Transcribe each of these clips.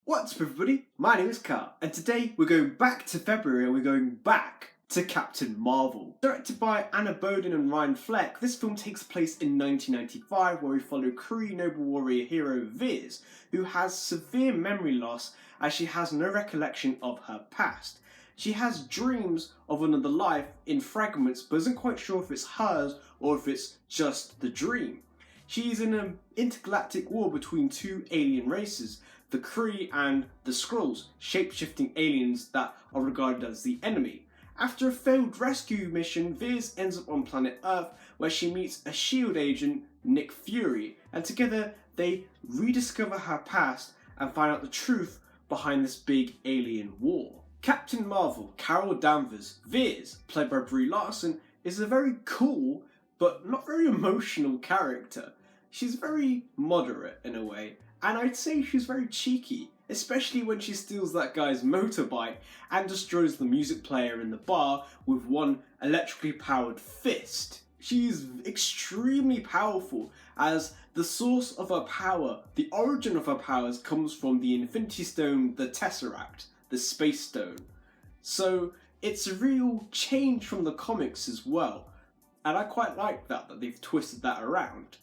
What's up everybody, my name is Carl, and today we're going back to February and we're going back to Captain Marvel. Directed by Anna Boden and Ryan Fleck, this film takes place in 1995 where we follow Kree noble warrior hero Viz, who has severe memory loss as she has no recollection of her past. She has dreams of another life in fragments but isn't quite sure if it's hers or if it's just the dream. She is in an intergalactic war between two alien races, the Kree and the Skrulls, shape-shifting aliens that are regarded as the enemy. After a failed rescue mission, Viz ends up on planet Earth where she meets a SHIELD agent, Nick Fury, and together they rediscover her past and find out the truth behind this big alien war. Captain Marvel, Carol Danvers, Viz, played by Brie Larson, is a very cool but not very emotional character. She's very moderate in a way, and I'd say she's very cheeky, especially when she steals that guy's motorbike and destroys the music player in the bar with one electrically powered fist. She's extremely powerful as the source of her power, the origin of her powers, comes from the Infinity Stone, the Tesseract, the Space Stone. So it's a real change from the comics as well, and I quite like that they've twisted that around.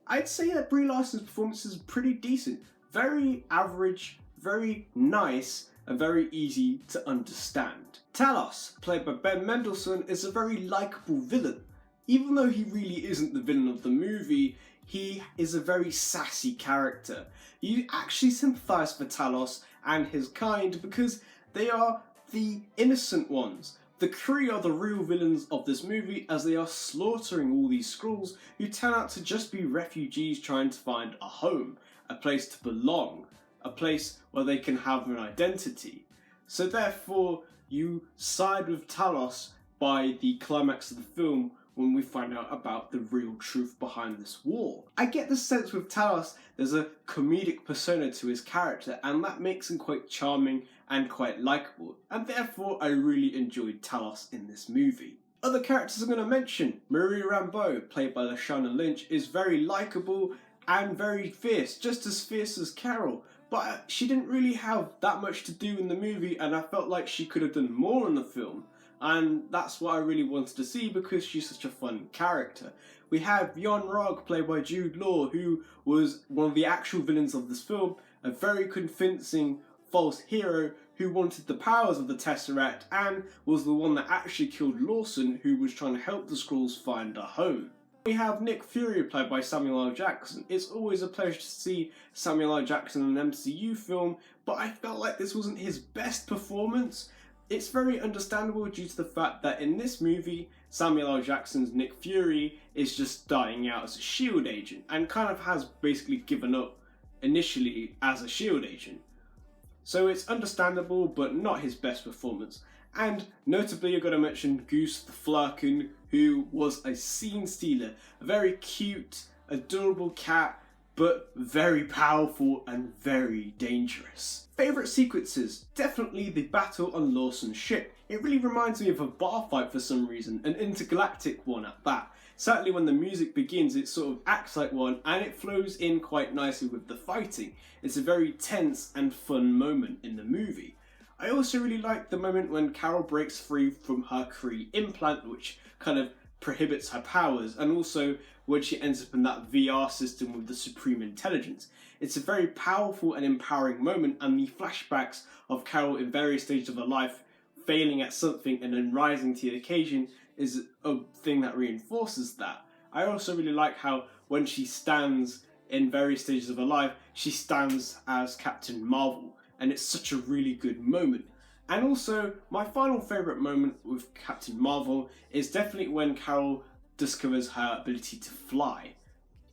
I'd say that Brie Larson's performance is pretty decent, very average, very nice, and very easy to understand. Talos, played by Ben Mendelsohn, is a very likeable villain. Even though he really isn't the villain of the movie, he is a very sassy character. You actually sympathise for Talos and his kind because they are the innocent ones. The Kree are the real villains of this movie as they are slaughtering all these Skrulls who turn out to just be refugees trying to find a home, a place to belong, a place where they can have an identity. So therefore you side with Talos by the climax of the film when we find out about the real truth behind this war. I get the sense with Talos there's a comedic persona to his character and that makes him quite charming and quite likeable, and therefore I really enjoyed Talos in this movie. Other characters I'm going to mention, Marie Rambeau, played by Lashana Lynch, is very likeable and very fierce, just as fierce as Carol, but she didn't really have that much to do in the movie and I felt like she could have done more in the film. And that's what I really wanted to see because she's such a fun character. We have Yon Rogg, played by Jude Law, who was one of the actual villains of this film, a very convincing false hero who wanted the powers of the Tesseract and was the one that actually killed Lawson, who was trying to help the Skrulls find a home. We have Nick Fury, played by Samuel L. Jackson. It's always a pleasure to see Samuel L. Jackson in an MCU film, but I felt like this wasn't his best performance. It's very understandable due to the fact that in this movie, Samuel L. Jackson's Nick Fury is just starting out as a SHIELD agent and kind of has basically given up initially as a SHIELD agent. So it's understandable, but not his best performance. And notably, I've got to mention Goose the Flurkin, who was a scene stealer, a very cute, adorable cat, but very powerful and very dangerous. Favourite sequences? Definitely the battle on Lawson's ship. It really reminds me of a bar fight for some reason, an intergalactic one at that. Certainly when the music begins it sort of acts like one and it flows in quite nicely with the fighting. It's a very tense and fun moment in the movie. I also really like the moment when Carol breaks free from her Kree implant, which kind of prohibits her powers, and also when she ends up in that VR system with the Supreme Intelligence. It's a very powerful and empowering moment, and the flashbacks of Carol in various stages of her life failing at something and then rising to the occasion is a thing that reinforces that. I also really like how when she stands in various stages of her life, she stands as Captain Marvel, and it's such a really good moment. And also, my final favourite moment with Captain Marvel is definitely when Carol discovers her ability to fly.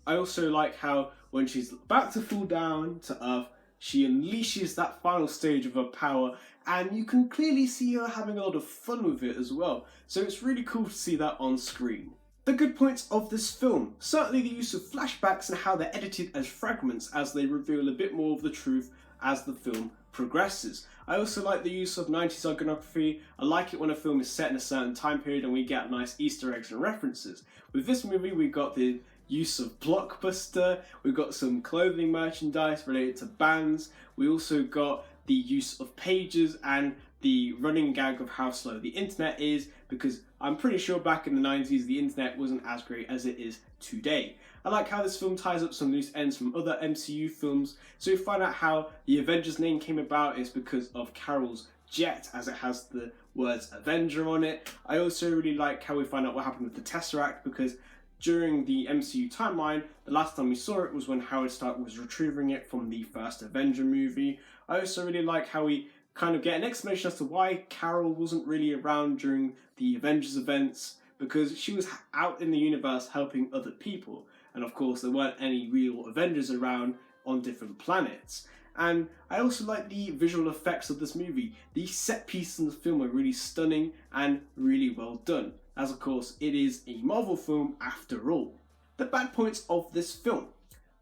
I also like how when she's about to fall down to Earth, she unleashes that final stage of her power, and you can clearly see her having a lot of fun with it as well. So it's really cool to see that on screen. The good points of this film. Certainly the use of flashbacks and how they're edited as fragments as they reveal a bit more of the truth as the film progresses. I also like the use of 90s iconography. I like it when a film is set in a certain time period and we get nice Easter eggs and references. With this movie we got the use of Blockbuster, we've got some clothing merchandise related to bands, we also got the use of pages and the running gag of how slow the internet is, because I'm pretty sure back in the 90s the internet wasn't as great as it is today. I like how this film ties up some loose ends from other MCU films, so we find out how the Avengers name came about is because of Carol's jet, as it has the words Avenger on it. I also really like how we find out what happened with the Tesseract, because during the MCU timeline, the last time we saw it was when Howard Stark was retrieving it from the first Avenger movie. I also really like how we kind of get an explanation as to why Carol wasn't really around during the Avengers events, because she was out in the universe helping other people. And of course, there weren't any real Avengers around on different planets. And I also like the visual effects of this movie. The set pieces in the film are really stunning and really well done, as of course it is a Marvel film after all. The bad points of this film.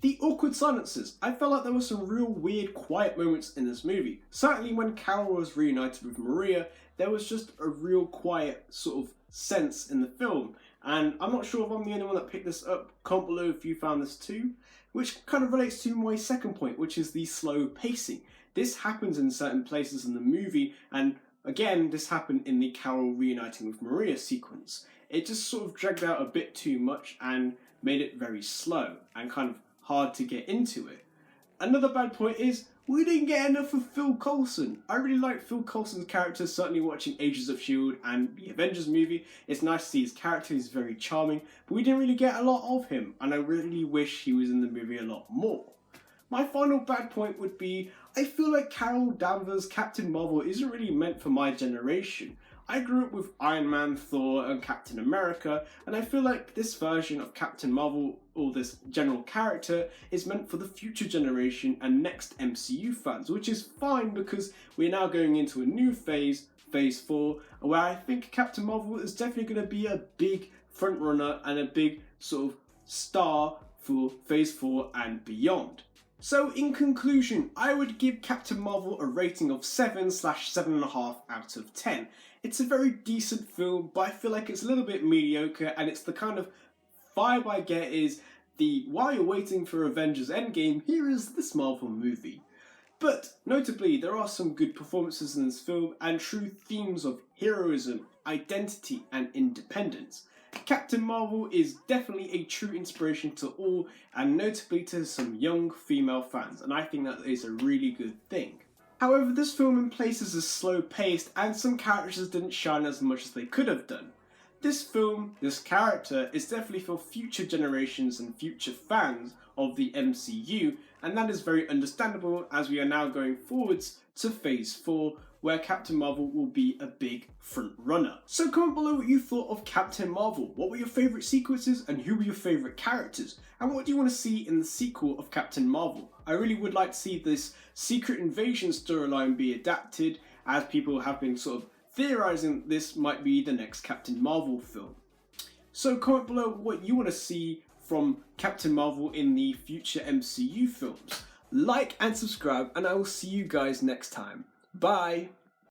The awkward silences. I felt like there were some real weird quiet moments in this movie. Certainly when Carol was reunited with Maria, there was just a real quiet sort of sense in the film. And I'm not sure if I'm the only one that picked this up. Comment below if you found this too. Which kind of relates to my second point, which is the slow pacing. This happens in certain places in the movie, and again, this happened in the Carol reuniting with Maria sequence. It just sort of dragged out a bit too much and made it very slow and kind of hard to get into it. Another bad point is we didn't get enough of Phil Coulson. I really like Phil Coulson's character, certainly watching Agents of S.H.I.E.L.D. and the Avengers movie. It's nice to see his character, he's very charming, but we didn't really get a lot of him, and I really wish he was in the movie a lot more. My final bad point would be, I feel like Carol Danvers' Captain Marvel isn't really meant for my generation. I grew up with Iron Man, Thor, and Captain America, and I feel like this version of Captain Marvel, or this general character, is meant for the future generation and next MCU fans, which is fine because we're now going into a new phase, Phase 4, where I think Captain Marvel is definitely going to be a big frontrunner and a big sort of star for Phase 4 and beyond. So in conclusion, I would give Captain Marvel a rating of 7/7.5 out of 10. It's a very decent film, but I feel like it's a little bit mediocre, and it's the kind of vibe I get is while you're waiting for Avengers Endgame, here is this Marvel movie. But notably, there are some good performances in this film and true themes of heroism, identity, and independence. Captain Marvel is definitely a true inspiration to all, and notably to some young female fans, and I think that is a really good thing. However, this film in places is slow paced and some characters didn't shine as much as they could have done. This film, this character, is definitely for future generations and future fans of the MCU, and that is very understandable as we are now going forwards to Phase 4, where Captain Marvel will be a big front runner. So comment below what you thought of Captain Marvel. What were your favourite sequences and who were your favourite characters? And what do you want to see in the sequel of Captain Marvel? I really would like to see this Secret Invasion storyline be adapted, as people have been sort of theorising this might be the next Captain Marvel film. So comment below what you want to see from Captain Marvel in the future MCU films. Like and subscribe, and I will see you guys next time. Bye!